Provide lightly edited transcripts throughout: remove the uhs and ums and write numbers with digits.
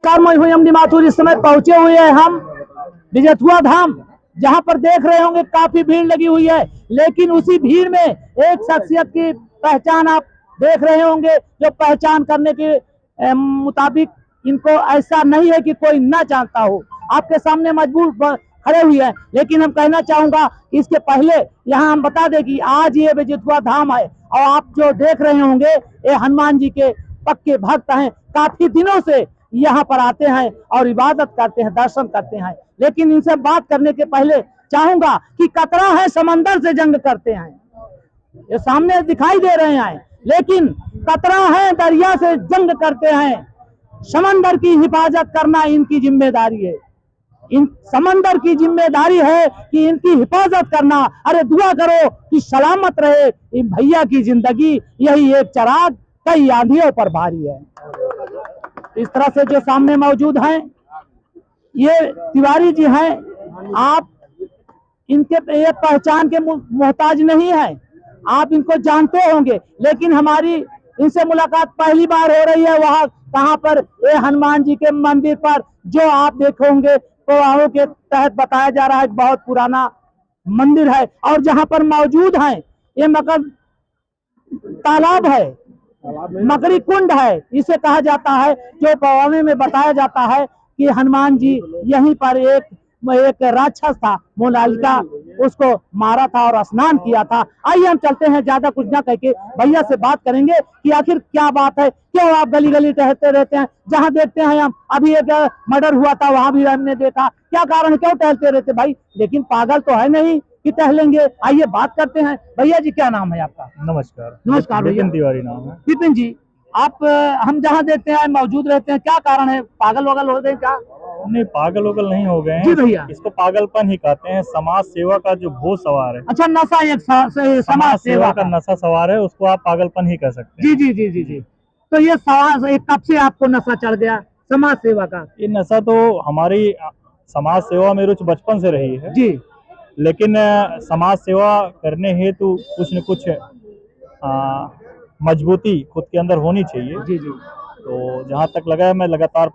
मैं हूं एमडी माथुर। इस समय पहुंचे हुए हैं हम बिजथुआ धाम, जहां पर देख रहे होंगे काफी भीड़ लगी हुई है। लेकिन उसी भीड़ में एक शख्सियत की पहचान आप देख रहे होंगे, जो पहचान करने के मुताबिक इनको ऐसा नहीं है कि कोई ना जानता हो। आपके सामने मजबूर खड़े हुए हैं। लेकिन हम कहना चाहूंगा इसके पहले यहाँ हम बता दें कि आज ये बिजथुआ धाम है और आप जो देख रहे होंगे ये हनुमान जी के पक्के भक्त हैं। काफी दिनों से यहाँ पर आते हैं और इबादत करते हैं, दर्शन करते हैं। लेकिन इनसे बात करने के पहले चाहूंगा कि कतरा है समंदर से जंग करते हैं, ये सामने दिखाई दे रहे हैं, लेकिन कतरा है दरिया से जंग करते हैं। समंदर की हिफाजत करना इनकी जिम्मेदारी है। इन समंदर की जिम्मेदारी है कि इनकी हिफाजत करना। अरे दुआ करो कि सलामत रहे इन भैया की जिंदगी, यही एक चिराग कई आंधियों पर भारी है। इस तरह से जो सामने मौजूद हैं ये तिवारी जी हैं। आप इनके ये पहचान के मोहताज नहीं है, आप इनको जानते होंगे, लेकिन हमारी इनसे मुलाकात पहली बार हो रही है। वहाँ कहाँ पर? ये हनुमान जी के मंदिर पर, जो आप देखोगे प्रवाहों के तहत बताया जा रहा है बहुत पुराना मंदिर है। और जहाँ पर मौजूद हैं ये मकर तालाब है, मकरी कुंड है इसे कहा जाता है, जो पुराने में बताया जाता है कि हनुमान जी यहीं पर एक राक्षस था मोलालिका, उसको मारा था और स्नान किया था। आइए हम चलते हैं, ज्यादा कुछ ना कहके भैया से बात करेंगे कि आखिर क्या बात है, क्यों आप गली गली टहलते रहते हैं। जहाँ देखते हैं हम, अभी एक मर्डर हुआ था वहां भी हमने देखा, क्या कारण है, क्यों टहलते रहते भाई? लेकिन पागल तो है नहीं कि टहलेंगे। आइए बात करते हैं। भैया जी क्या नाम है आपका? नमस्कार। नमस्कार भैया। विपिन तिवारी नाम है। विपिन जी, आप हम जहाँ देखते हैं मौजूद रहते हैं, क्या कारण है? पागल वगल हो गए क्या? नहीं, पागल वगल नहीं हो गए जी हैं, भैया। इसको पागलपन ही कहते हैं। समाज सेवा का जो भूत सवार है, अच्छा, नशा एक समाज सेवा का नशा सवार है, उसको आप पागलपन ही कह सकते हैं। जी जी जी जी जी। तो ये सवाल कब से आपको नशा चढ़ गया समाज सेवा का? ये नशा तो हमारी समाज सेवा में रुचि बचपन से रही है जी। लेकिन समाज सेवा करने हेतु कुछ न कुछ मजबूती खुद के अंदर होनी चाहिए। जी जी। तो जहाँ तक लगा है, मैं लगातार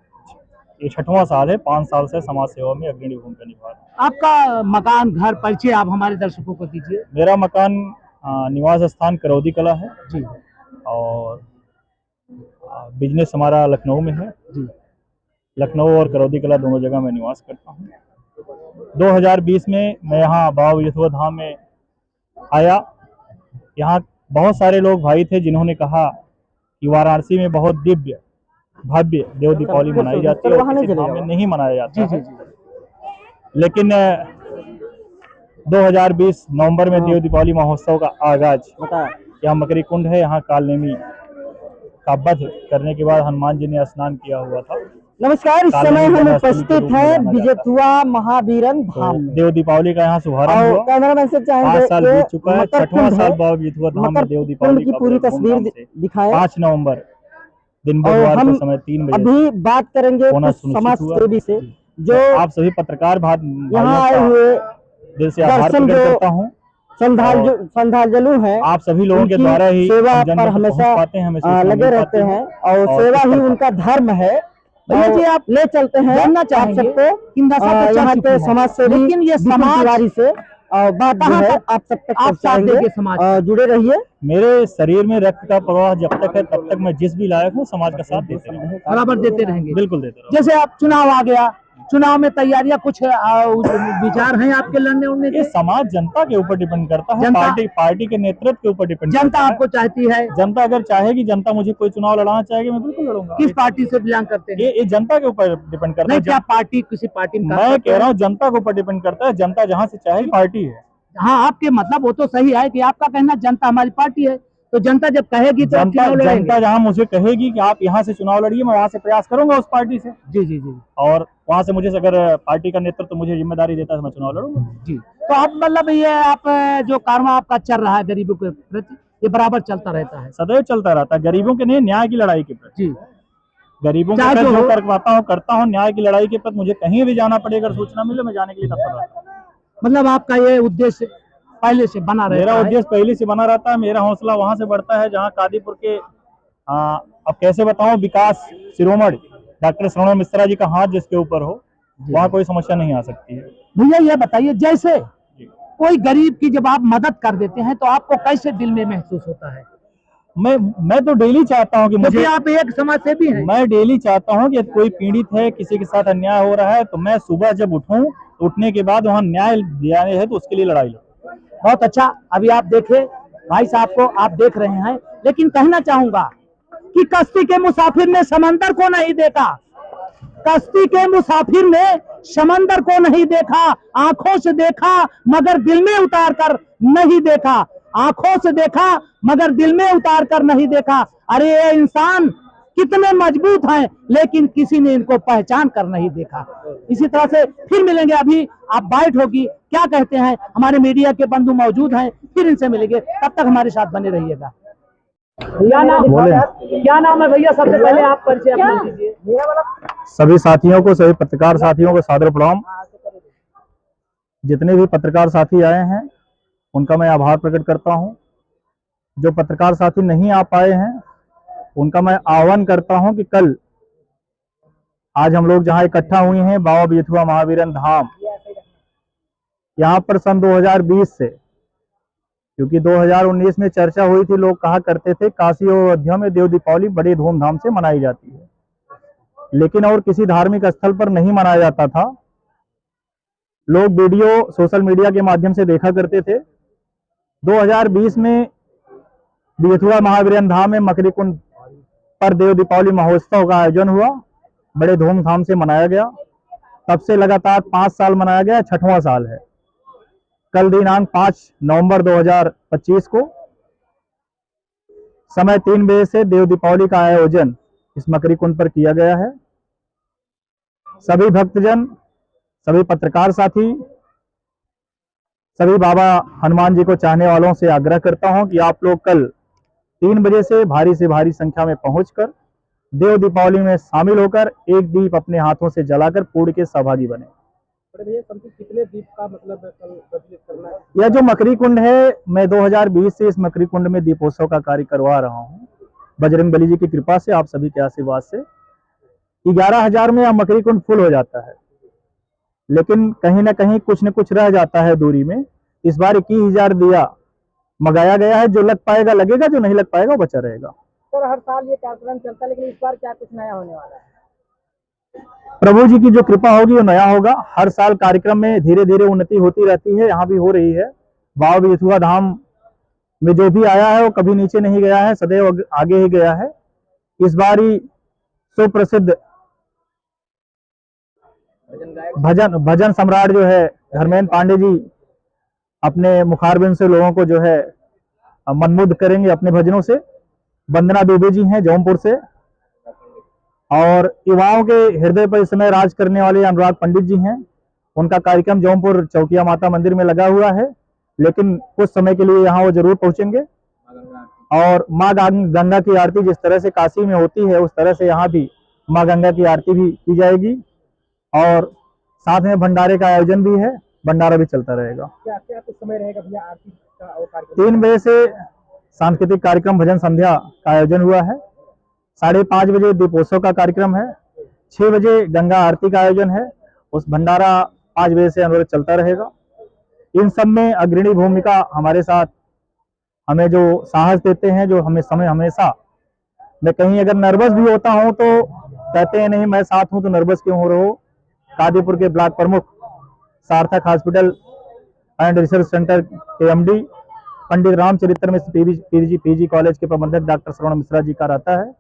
ये 6वां साल है, 5 साल से समाज सेवा में अग्रणी भूमिका निभा रहा हूं। आपका मकान, घर, परिचय आप हमारे दर्शकों को दीजिए। मेरा मकान निवास स्थान करौदी कला है जी। और बिजनेस हमारा लखनऊ में है जी। लखनऊ और करौदी कला दोनों जगह मैं निवास करता हूँ। 2020 में मैं यहाँ बाबा बिजथुआ धाम में आया। यहाँ बहुत सारे लोग भाई थे जिन्होंने कहा कि वाराणसी में बहुत दिव्य भव्य देव दीपावली मनाई जाती है और किसी धाम में नहीं मनाया जाता है। लेकिन 2020 नवंबर में देव दीपावली महोत्सव का आगाज यहाँ मकरी कुंड है, यहाँ कालनेमी का वध करने के बाद हनुमान जी ने स्नान किया हुआ था। नमस्कार, इस समय हम उपस्थित हैं बिजथुआ महावीरन धाम में। देव दीपावली का यहाँ शुभारंभ हुआ। कैमरामैन से 5 साल बीत चुका है, 6वां साल बाबा बिजथुआ धाम में देव दीपावली की पूरी तस्वीर दिखाएं। 5 नवंबर दिन बुधवार को समय 3 बजे अभी बात करेंगे समाज सेवी से, जो आप सभी पत्रकार यहाँ आए हुए दिल से आभार प्रकट करता हूँ। श्रद्धालु हैं, आप सभी लोगों के द्वारा ही सेवा पर हमेशा लगे रहते हैं और सेवा ही उनका धर्म है। जी आप ले चलते हैं, जानना चाहेंगे यहाँ के समाज सेवी, लेकिन ये समाज तिवारी से बात है आप सब तक पहुंचाएंगे। जुड़े रहिए। मेरे शरीर में रक्त का प्रवाह जब तक है तब तक मैं जिस भी लायक हूँ समाज का साथ देते रहेंगे, बराबर देते रहेंगे। बिल्कुल देते रहेंगे। जैसे आप चुनाव आ गया, चुनाव में तैयारियां कुछ विचार हैं आपके लड़ने उड़ने? ये समाज जनता के ऊपर डिपेंड करता है, पार्टी के नेतृत्व के ऊपर डिपेंड करता है। जनता आपको चाहती है? जनता अगर चाहेगी, जनता मुझे कोई चुनाव लड़ाना चाहेगी, मैं बिल्कुल लड़ूंगा। किस पार्टी से बिलोंग करते हैं? ये जनता के ऊपर डिपेंड करता है। क्या पार्टी, किसी पार्टी में? मैं कह रहा हूँ जनता के ऊपर डिपेंड करता है, जनता जहाँ से चाहेगी पार्टी है। हाँ, आपके मतलब वो तो सही है कि आपका कहना जनता हमारी पार्टी है, तो जनता जब कहेगी तो जनता जहाँ मुझे कहेगी कि आप यहाँ से चुनाव लड़िए, मैं वहाँ से प्रयास करूंगा उस पार्टी से। जी जी जी। और वहाँ से मुझे अगर पार्टी का नेतृत्व मुझे जिम्मेदारी देता है तो मैं चुनाव लड़ूंगा। जी। तो आप मतलब ये आप जो कार्य आपका चल रहा है गरीबों के प्रति, ये बराबर चलता रहता है? सदैव चलता रहता है, गरीबों के नहीं, न्याय की लड़ाई के प्रति। जी। गरीबों के साथ जो करता हूँ न्याय की लड़ाई के प्रति, मुझे कहीं भी जाना पड़ेगा, अगर सूचना मिले मैं जाने के लिए तत्पर रहता हूँ। मतलब आपका ये उद्देश्य पहले से बना रहता है? मेरा उद्देश्य पहले से बना रहता है। मेरा हौसला वहां से बढ़ता है जहां कादीपुर के अब कैसे बताऊं, विकास शिरोमणि डॉक्टर श्रवण मिश्रा जी का हाथ जिसके ऊपर हो वहाँ कोई समस्या नहीं आ सकती है। भैया ये बताइए, जैसे कोई गरीब की जब आप मदद कर देते हैं तो आपको कैसे दिल में महसूस होता है? मैं तो डेली चाहता हूँ कि मुझे, आप एक समाज सेवी हैं, मैं डेली चाहता हूँ कि कोई पीड़ित है, किसी के साथ अन्याय हो रहा है, तो मैं सुबह जब उठूं, उठने के बाद वहाँ न्याय दिया है तो उसके लिए लड़ाई लड़ूं। बहुत अच्छा। अभी आप देखे भाई साहब को, आप देख रहे हैं, लेकिन कहना चाहूंगा कि कश्ती के मुसाफिर ने समंदर को नहीं देखा, कश्ती के मुसाफिर ने समंदर को नहीं देखा, आंखों से देखा मगर दिल में उतार कर नहीं देखा, आंखों से देखा मगर दिल में उतार कर नहीं देखा। अरे ये इंसान कितने मजबूत हैं, लेकिन किसी ने इनको पहचान कर नहीं देखा। इसी तरह से फिर मिलेंगे, अभी आप बाइट होगी, क्या कहते हैं, हमारे मीडिया के बंधु मौजूद हैं, फिर इनसे मिलेंगे, तब तक हमारे साथ बने रहिएगा। क्या नाम है भैया? सबसे पहले आप परिचय अपना दीजिए। सभी साथियों को, सभी पत्रकार साथियों को सादर प्रणाम। जितने भी पत्रकार साथी आए हैं उनका मैं आभार प्रकट करता हूं। जो पत्रकार साथी नहीं आ पाए हैं उनका मैं आह्वान करता हूं कि कल आज हम लोग जहां इकट्ठा हुए हैं बाबा बिजथुआ महावीरन धाम, यहाँ पर सन 2020 से, क्योंकि 2019 में चर्चा हुई थी, लोग कहा करते थे काशी और अयोध्या में देव दीपावली बड़े धूमधाम से मनाई जाती है, लेकिन और किसी धार्मिक स्थल पर नहीं मनाया जाता था। लोग वीडियो सोशल मीडिया के माध्यम से देखा करते थे। 2020 में बिजथुआ महावीरन धाम में मकरी कुंड पर देव दीपावली महोत्सव का आयोजन हुआ, बड़े धूमधाम से मनाया गया। तब से लगातार 5 साल मनाया गया, 6वां साल है। कल दिनांक 5 नवंबर 2025 को समय 3 बजे से देव दीपावली का आयोजन इस मकरी कुंड पर किया गया है। सभी भक्तजन, सभी पत्रकार साथी, सभी बाबा हनुमान जी को चाहने वालों से आग्रह करता हूं कि आप लोग कल 3 बजे से भारी संख्या में पहुंचकर देव दीपावली में शामिल होकर एक दीप अपने हाथों से जलाकर पुण्य के सहभागी बने। कितने दीप का मतलब कल प्रज्वलित करना है? यह जो मकरी कुंड है, मैं 2020 से इस मकरी कुंड में दीपोत्सव का कार्य करवा रहा हूँ। बजरंग बली जी की कृपा से, आप सभी के आशीर्वाद से 11,000 में यह मकरी कुंड फुल हो जाता है, लेकिन कहीं ना कहीं कुछ न कुछ रह जाता है दूरी में। इस बार 21,000 दिया मंगाया गया है, जो लग पाएगा लगेगा, जो नहीं लग पाएगा वो बचा रहेगा। सर, हर साल ये कार्यक्रम चलता है, लेकिन इस बार क्या कुछ नया होने वाला है? प्रभु जी की जो कृपा होगी वो नया होगा। हर साल कार्यक्रम में धीरे धीरे उन्नति होती रहती है, यहाँ भी हो रही है। बाबा बिजथुआ धाम में जो भी आया है वो कभी नीचे नहीं गया है, सदैव आगे ही गया है। इस बार ही सुप्रसिद्ध भजन सम्राट जो है धर्मेंद्र पांडे जी अपने मुखारबिंद से लोगों को जो है मनमुग्ध करेंगे अपने भजनों से। वंदना दुबे जी हैं जौनपुर से, और युवाओं के हृदय पर इस समय राज करने वाले अनुराग पंडित जी हैं। उनका कार्यक्रम जौनपुर चौकिया माता मंदिर में लगा हुआ है, लेकिन कुछ समय के लिए यहाँ वो जरूर पहुंचेंगे। और माँ गंगा की आरती जिस तरह से काशी में होती है, उस तरह से यहाँ भी माँ गंगा की आरती भी की जाएगी, और साथ में भंडारे का आयोजन भी है, भंडारा भी चलता रहेगा। क्या कुछ समय रहेगा भैया आरती का और कार्यक्रम? 3 बजे से सांस्कृतिक कार्यक्रम भजन संध्या का आयोजन हुआ है। 5:30 बजे दीपोत्सव का कार्यक्रम है। 6 बजे गंगा आरती का आयोजन है। उस भंडारा 5 बजे से अनवरत चलता रहेगा। इन सब में अग्रणी भूमिका हमारे साथ हमें जो साहस देते हैं, जो हमें समय हमेशा, मैं कहीं अगर नर्वस भी होता हूं तो कहते हैं नहीं मैं साथ हूं तो नर्वस क्यों हो रहे हो। कादीपुर के ब्लॉक प्रमुख, सार्थक हॉस्पिटल एंड रिसर्च सेंटर के एमडी, पंडित रामचरित्र मिश्र पीजी कॉलेज के प्रबंधक डॉक्टर श्रवण मिश्रा जी का रहता है,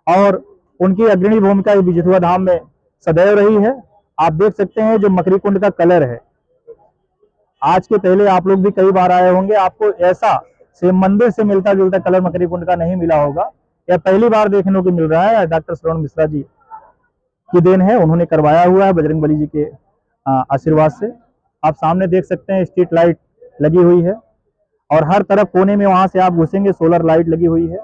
और उनकी अग्रणी भूमिका बिजथुआ धाम में सदैव रही है। आप देख सकते हैं जो मकरी कुंड का कलर है, आज के पहले आप लोग भी कई बार आए होंगे, आपको ऐसा से मंदिर से मिलता जुलता कलर मकरी कुंड का नहीं मिला होगा। यह पहली बार देखने को मिल रहा है। डॉक्टर श्रवण मिश्रा जी की देन है, उन्होंने करवाया हुआ है बजरंग बली जी के आशीर्वाद से। आप सामने देख सकते हैं स्ट्रीट लाइट लगी हुई है, और हर तरफ कोने में वहां से आप घुसेंगे सोलर लाइट लगी हुई है।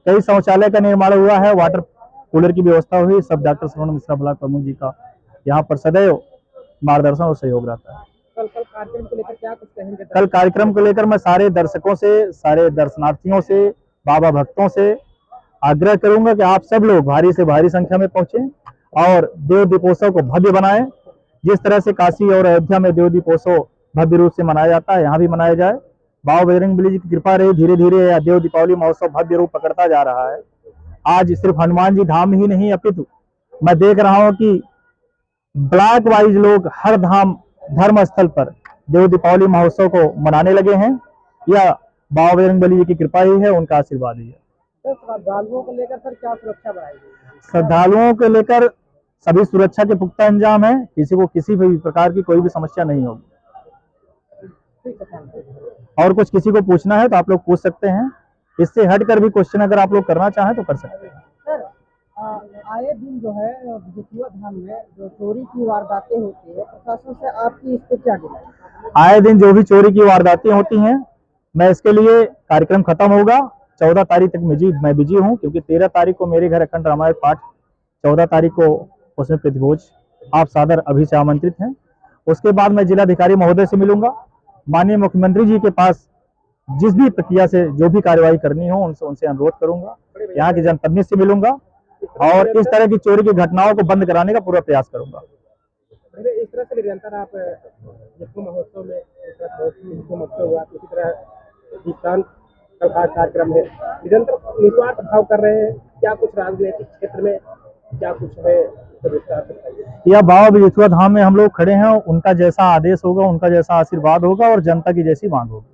कई शौचालय का निर्माण हुआ है, वाटर कूलर की व्यवस्था हुई। सब डॉक्टर श्रवण मिश्रा ब्लॉक प्रमुख जी का यहाँ पर सदैव मार्गदर्शन और सहयोग रहता है। कल कार्यक्रम को लेकर क्या कुछ कहेंगे? कल कार्यक्रम को लेकर मैं सारे दर्शकों से, सारे दर्शनार्थियों से, बाबा भक्तों से आग्रह करूंगा कि आप सब लोग भारी से भारी संख्या में पहुंचे और देव दीपोत्सव को भव्य बनाएं। जिस तरह से काशी और अयोध्या में देव दीपोत्सव भव्य रूप से मनाया जाता है, यहाँ भी मनाया जाए। बाबा बजरंगबली जी की कृपा रही, धीरे धीरे यह देव दीपावली महोत्सव भव्य रूप पकड़ता जा रहा है। आज सिर्फ हनुमान जी धाम ही नहीं, अपितु मैं देख रहा हूँ कि ब्लॉक वाइज लोग हर धाम धर्म स्थल पर देव दीपावली महोत्सव को मनाने लगे हैं। यह बाबा बजरंगबली जी की कृपा ही है, उनका आशीर्वाद ही है। श्रद्धालुओं को लेकर सर क्या सुरक्षा बढ़ाई गई? श्रद्धालुओं को लेकर सभी सुरक्षा के पुख्ता इंतजाम है, किसी को किसी भी प्रकार की कोई भी समस्या नहीं होगी। और कुछ किसी को पूछना है तो आप लोग पूछ सकते हैं। इससे हटकर भी क्वेश्चन अगर आप लोग करना चाहें तो कर सकते हैं। सर आए दिन जो है बिजथुआ धाम में जो चोरी की वारदातें होती है, प्रशासन से आपकी इस पे क्या डिमांड? आए दिन जो भी चोरी की वारदातें होती हैं, मैं इसके लिए कार्यक्रम खत्म होगा 14 तारीख तक मैं बिजी हूँ, क्योंकि 13 तारीख को मेरे घर अखंड रामायण पाठ, 14 तारीख को उसमें प्रतिभोज, आप सादर अभी से आमंत्रित हैं। उसके बाद मैं जिलाधिकारी महोदय से मिलूंगा, माननीय मुख्यमंत्री जी के पास जिस भी प्रक्रिया से जो भी कार्रवाई करनी हो उनसे अनुरोध करूंगा, यहाँ के जनप्रतिनिधि से मिलूंगा और इस तरह की चोरी की घटनाओं को बंद कराने का पूरा प्रयास करूंगा। इस तरह से निरंतर आप महोत्सव में महोत्सव हुआ, इसी तरह दीक्षांत कार्यक्रम है, निरंतर निस्वार्थ भाव कर रहे हैं। क्या कुछ राजनीतिक क्षेत्र में क्या कुछ है? या बाबा बिजथुआ धाम में हम लोग खड़े हैं, उनका जैसा आदेश होगा, उनका जैसा आशीर्वाद होगा और जनता की जैसी मांग होगी।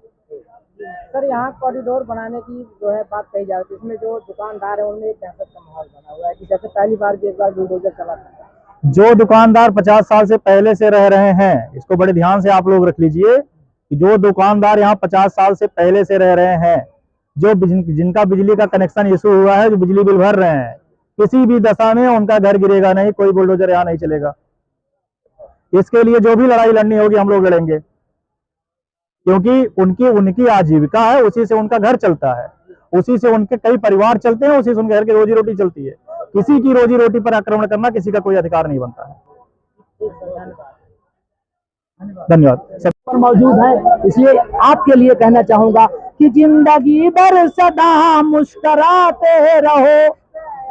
सर यहाँ कॉरिडोर बनाने की जो है बात कही जाती है, इसमें जो दुकानदार है उनमें एक दहशत का माहौल बना हुआ है कि जैसे पहली बार भी एक बार बुलडोजर चला था। जो दुकानदार 50 साल से पहले से रह रहे हैं, इसको बड़े ध्यान से आप लोग रख लीजिए कि जो दुकानदार यहाँ 50 साल से पहले से रह रहे हैं, जो जिनका बिजली का कनेक्शन इशू हुआ है, जो बिजली बिल भर रहे हैं, किसी भी दशा में उनका घर गिरेगा नहीं, कोई बुलडोजर यहाँ नहीं चलेगा। इसके लिए जो भी लड़ाई लड़नी होगी हम लोग लड़ेंगे, क्योंकि उनकी आजीविका है, उसी से उनका घर चलता है, उसी से उनके कई परिवार चलते हैं, उसी से उनके घर की रोजी रोटी चलती है। किसी की रोजी रोटी पर आक्रमण करना किसी का कोई अधिकार नहीं बनता है। धन्यवाद। सब पर मौजूद है, इसलिए आपके लिए कहना चाहूंगा कि जिंदगी भर सदा मुस्कुराते रहो,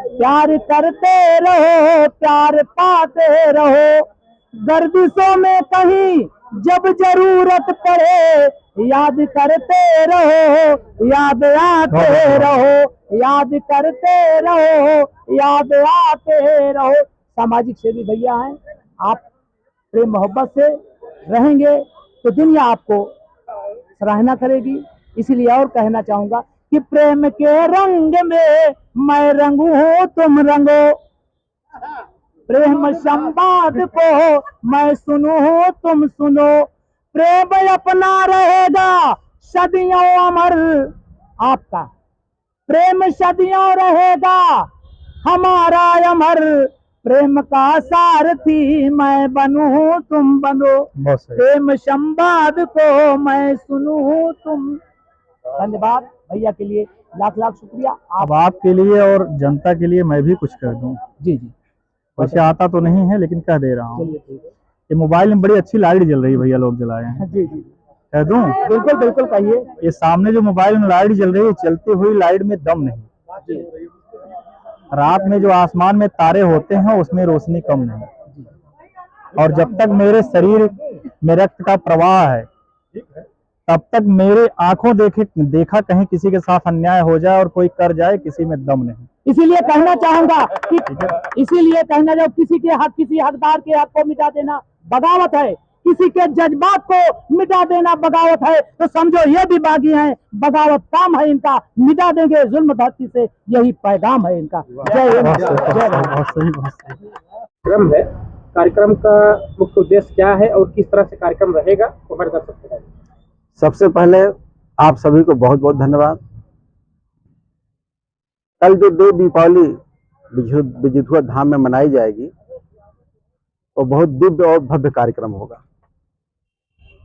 प्यार करते रहो, प्यार पाते रहो, गर्दिशों में कहीं जब जरूरत पड़े याद करते रहो, याद आते रहो, याद करते रहो, याद आते रहो। सामाजिक सेवी भैया हैं, आप प्रेम मोहब्बत से रहेंगे तो दुनिया आपको सराहना करेगी। इसलिए और कहना चाहूंगा कि प्रेम के रंग में मैं रंगू तुम रंगो, प्रेम संवाद को मैं सुनूं तुम सुनो, प्रेम अपना रहेगा सदियों अमर, आपका प्रेम सदियों रहेगा हमारा अमर, प्रेम का सारथी मैं बनूं तुम बनो, प्रेम संवाद को मैं सुनूं तुम। धन्यवाद भैया के लिए लाख लाख शुक्रिया। अब आपके लिए और जनता के लिए मैं भी कुछ कह दूं। जी जी, वैसे आता तो नहीं है लेकिन कह दे रहा हूँ। ये मोबाइल में बड़ी अच्छी लाइट जल रही है भैया, लोग जलाए हैं। जी जी, कह दूं? बिल्कुल बिल्कुल कहिए। ये सामने जो मोबाइल में लाइट जल रही है, चलती हुई लाइट में दम नहीं। रात में जो आसमान में तारे होते हैं उसमें रोशनी कम नहीं। और जब तक मेरे शरीर में रक्त का प्रवाह है तब तक मेरे आंखों देखा कहीं किसी के साथ अन्याय हो जाए और कोई कर जाए, किसी में दम नहीं। इसीलिए कहना चाहूंगा कि किसी के हक, किसी हकदार के हक को मिटा देना बगावत है, किसी के जज्बात को मिटा देना बगावत है, तो समझो ये भी बागी हैं, बगावत काम है इनका, मिटा देंगे जुल्म धरती से, यही पैगाम है इनका। जय हिंद, जय भारत। कार्यक्रम है, कार्यक्रम का मुख्य उद्देश्य क्या है और किस तरह से कार्यक्रम रहेगा, वो हर दर्शक को। सबसे पहले आप सभी को बहुत बहुत धन्यवाद। कल जो देव दीपावली बिजथुआ धाम में मनाई जाएगी वो बहुत दिव्य और भव्य कार्यक्रम होगा।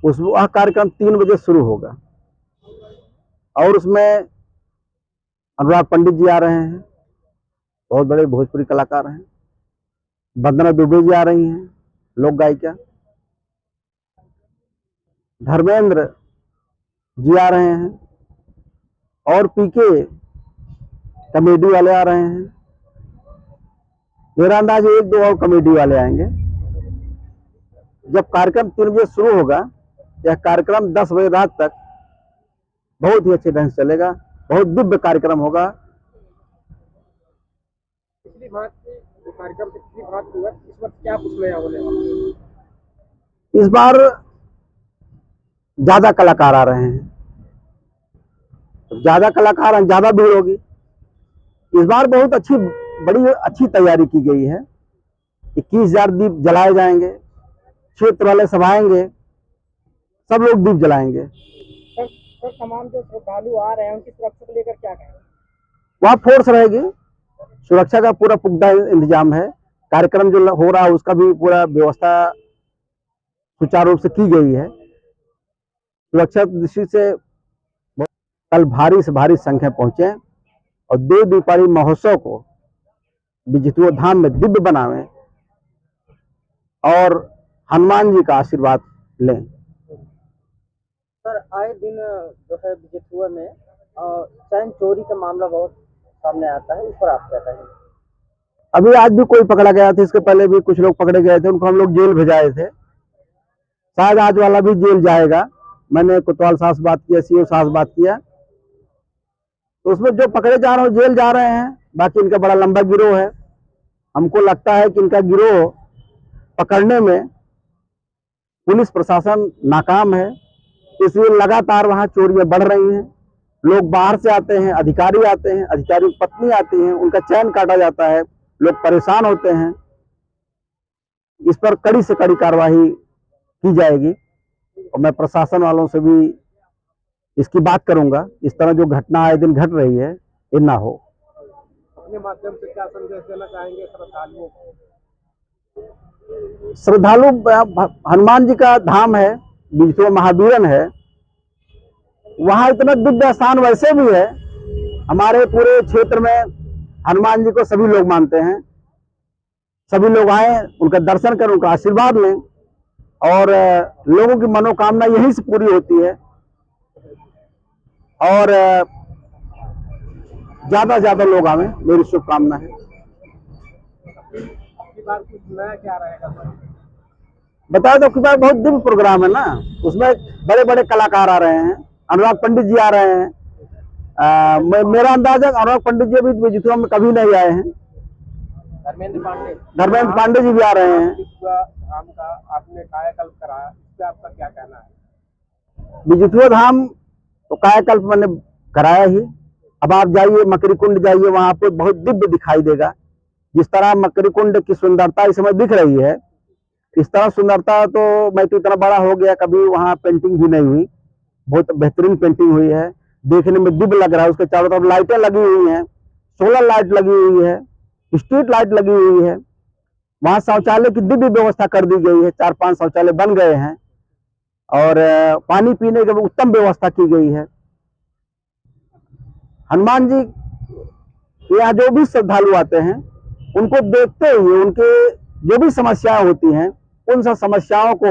वह कार्यक्रम 3 बजे शुरू होगा और उसमें अनुराग पंडित जी आ रहे हैं, बहुत बड़े भोजपुरी कलाकार हैं। वंदना दुबे जी आ रही हैं, लोक गायिका। धर्मेंद्र जी आ रहे हैं और पीके कमेटी वाले आ रहे हैं, मेरा अंदाज 1-2 और कमेटी वाले आएंगे। जब कार्यक्रम 3 बजे शुरू होगा, यह कार्यक्रम 10 बजे रात तक बहुत ही अच्छे ढंग से चलेगा, बहुत दिव्य कार्यक्रम होगा। पिछली बार जो कार्यक्रम पिछली बार हुआ, इस वक्त क्या कुछ नया होने वाला है? इस बार ज्यादा कलाकार आ रहे हैं, ज्यादा कलाकार हैं, ज्यादा भीड़ होगी। इस बार बहुत बड़ी अच्छी तैयारी की गई है। 21,000 दीप जलाए जाएंगे, क्षेत्र वाले सब आएंगे, सब लोग दीप जलाएंगे। सर तमाम जो श्रद्धालु आ रहे हैं उनकी सुरक्षा को लेकर क्या कहेंगे? वहाँ फोर्स रहेगी, सुरक्षा का पूरा पुख्ता इंतजाम है। कार्यक्रम जो हो रहा है उसका भी पूरा व्यवस्था सुचारू रूप से की गई है। सुरक्षा दृष्टि से कल भारी से भारी संख्या पहुंचे और देव दीपावली महोत्सव को बिजथुआ धाम में दिव्य बनावें और हनुमान जी का आशीर्वाद लें। सर आए दिन जो है बिजथुआ में चैन चोरी का मामला बहुत सामने आता है, इस पर आप क्या कहेंगे? अभी आज भी कोई पकड़ा गया था, इसके पहले भी कुछ लोग पकड़े गए थे, उनको हम लोग जेल भेजाए थे। शायद आज वाला भी जेल जाएगा। मैंने कोतवाल साहब से बात किया, सीओ साहब से बात किया, तो उसमें जो पकड़े जा रहे हैं जेल जा रहे हैं। बाकी इनका बड़ा लंबा गिरोह है। हमको लगता है कि इनका गिरोह पकड़ने में पुलिस प्रशासन नाकाम है, इसलिए लगातार वहां चोरियां बढ़ रही हैं। लोग बाहर से आते हैं, अधिकारी आते हैं, अधिकारी की पत्नी आती हैं, उनका चैन काटा जाता है, लोग परेशान होते हैं। इस पर कड़ी से कड़ी कार्रवाई की जाएगी और मैं प्रशासन वालों से भी इसकी बात करूंगा। इस तरह जो घटना आए दिन घट रही है, ये ना हो। अपने माध्यम से क्या संदेश देना चाहेंगे श्रद्धालुओं को? श्रद्धालु हनुमान जी का धाम है, बिजथुआ महावीरन है, वहां इतना दिव्य स्थान वैसे भी है। हमारे पूरे क्षेत्र में हनुमान जी को सभी लोग मानते हैं। सभी लोग आए, उनका दर्शन करें, उनका आशीर्वाद लें और लोगों की मनोकामना यहीं से पूरी होती है। और ज्यादा ज्यादा लोग आवे, मेरी शुभकामना है। आपकी बात कुछ नया क्या रहेगा सर? बताया तो कि बहुत दिव्य प्रोग्राम है ना, उसमें बड़े बड़े कलाकार आ रहे हैं। अनुराग पंडित जी आ रहे हैं। मेरा अंदाजा अनुराग पंडित जी अभी बिजथुआ में कभी नहीं आए हैं। धर्मेंद्र पांडे जी भी आ रहे हैं। धाम का आपने कायाकल्प कराया, इस पे आपका क्या कहना है? बिजथुआ धाम तो कायाकल्प मैंने कराया ही। अब आप जाइए मकरी कुंड जाइए, वहां आपको बहुत दिव्य दिखाई देगा। जिस तरह मकरी कुंड की सुंदरता इस समय दिख रही है, इस तरह सुंदरता तो मैं तो इतना बड़ा हो गया, कभी वहां पेंटिंग भी नहीं हुई। बहुत बेहतरीन पेंटिंग हुई है, देखने में दिव्य लग रहा है। उसके चारों तरफ लाइटें लगी हुई हैं, सोलर लाइट लगी हुई है, स्ट्रीट लाइट लगी हुई है। वहां शौचालय की दिव्य व्यवस्था कर दी गई है, 4-5 शौचालय बन गए हैं और पानी पीने की उत्तम व्यवस्था की गई है। हनुमान जी यहाँ जो भी श्रद्धालु आते हैं, उनको देखते हुए उनके जो भी समस्याएं होती हैं, उन सब समस्याओं को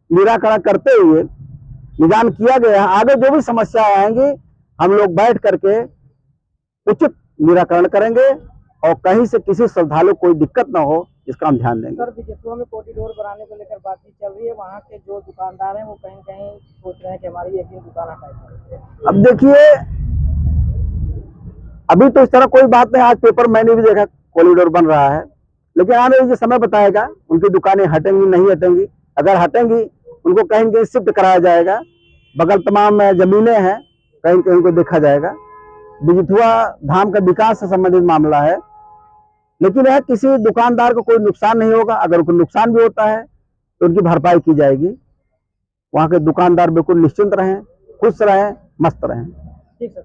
निराकरण करते हुए निदान किया गया है। आगे जो भी समस्याएं आएंगी, हम लोग बैठ करके उचित निराकरण करेंगे और कहीं से किसी श्रद्धालु को कोई दिक्कत ना हो, इसका हम ध्यान देंगे। सर बिजथुआ में कॉरिडोर बनाने को लेकर बातचीत चल रही है। वहाँ के जो दुकानदार हैं वो कहीं कहीं सोच रहे हैं कि हमारी एक दिन दुकान हटाई। अब देखिए, अभी तो इस तरह कोई बात नहीं। आज पेपर मैंने भी देखा कॉरिडोर बन रहा है, लेकिन आने वाला समय बताएगा उनकी दुकानें हटेंगी नहीं हटेंगी। अगर हटेंगी, उनको कहीं कहीं शिफ्ट कराया जाएगा। बगल तमाम जमीनें हैं, कहीं कहीं को देखा जाएगा। बिजथुआ धाम का विकास से संबंधित मामला है, लेकिन यह किसी दुकानदार को कोई नुकसान नहीं होगा। अगर कोई नुकसान भी होता है तो उनकी भरपाई की जाएगी। वहाँ के दुकानदार बिल्कुल निश्चिंत रहें, खुश रहें, मस्त रहें। ठीक सर,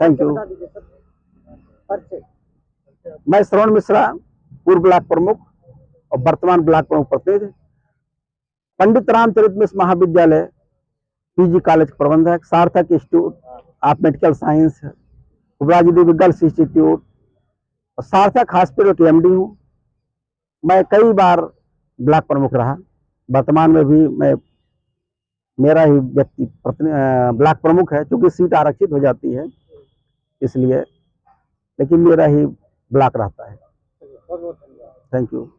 थैंक यू। मैं श्रवण मिश्रा, पूर्व ब्लॉक प्रमुख और वर्तमान ब्लॉक प्रमुख प्रतिनिधि, पंडित रामचरित मिश्र महाविद्यालय पीजी कॉलेज प्रबंधक, Sarthak institute of medical science, Uprajdevi girls institute और सार्थक हॉस्पिटल के एमडी हूँ। मैं कई बार ब्लॉक प्रमुख रहा, वर्तमान में भी मैं मेरा ही व्यक्ति ब्लॉक प्रमुख है। क्योंकि सीट आरक्षित हो जाती है, इसलिए लेकिन मेरा ही ब्लॉक रहता है। बहुत बहुत धन्यवाद। Thank you.